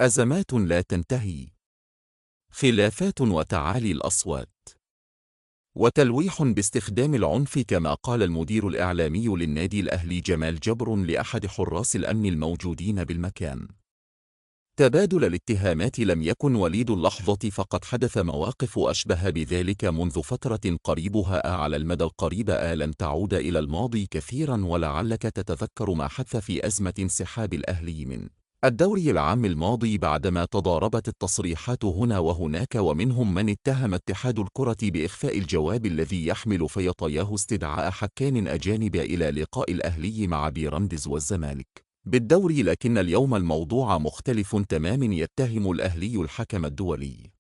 أزمات لا تنتهي، خلافات وتعالي الأصوات، وتلويح باستخدام العنف كما قال المدير الإعلامي للنادي الأهلي جمال جبر لأحد حراس الأمن الموجودين بالمكان. تبادل الاتهامات لم يكن وليد اللحظة، فقد حدث مواقف أشبه بذلك منذ فترة قريبها على المدى القريب لن تعود إلى الماضي كثيرا، ولعلك تتذكر ما حدث في أزمة انسحاب الأهلي من الدوري العام الماضي بعدما تضاربت التصريحات هنا وهناك، ومنهم من اتهم اتحاد الكرة بإخفاء الجواب الذي يحمل في طياه استدعاء حكام أجانب إلى لقاء الأهلي مع بيراميدز والزمالك بالدوري. لكن اليوم الموضوع مختلف تماما، يتهم الأهلي الحكم الدولي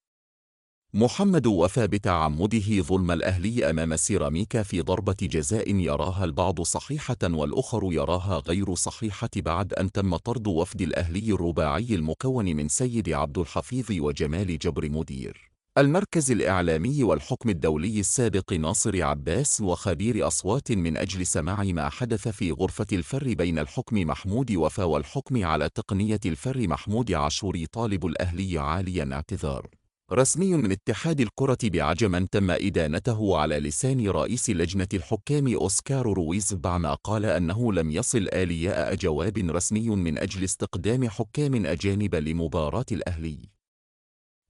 محمد وفا بتعمده ظلم الأهلي أمام سيراميكا في ضربة جزاء يراها البعض صحيحة والآخر يراها غير صحيحة، بعد أن تم طرد وفد الأهلي الرباعي المكون من سيد عبد الحفيظ وجمال جبر مدير المركز الإعلامي والحكم الدولي السابق ناصر عباس وخبير أصوات من أجل سماع ما حدث في غرفة الفر بين الحكم محمود وفا والحكم على تقنية الفر محمود عاشور. طالب الأهلي عاليا اعتذار رسمي من اتحاد الكرة بعجما تم إدانته على لسان رئيس لجنة الحكام أوسكار رويز بعدما قال أنه لم يصل آلياء جواب رسمي من أجل استقدام حكام أجانب لمباراة الأهلي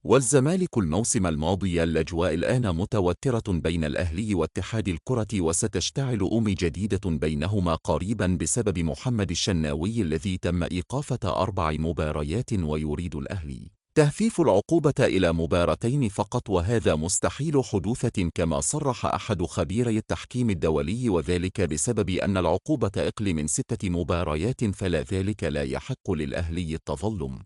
والزمالك الموسم الماضي. الأجواء الآن متوترة بين الأهلي واتحاد الكرة، وستشتعل جديدة بينهما قريبا بسبب محمد الشناوي الذي تم إيقافة 4 مباريات، ويريد الأهلي تهفيف العقوبة إلى مباراتين فقط، وهذا مستحيل حدوثة كما صرح أحد خبيري التحكيم الدولي، وذلك بسبب أن العقوبة أقل من 6 مباريات، فلا ذلك لا يحق للأهلي التظلم.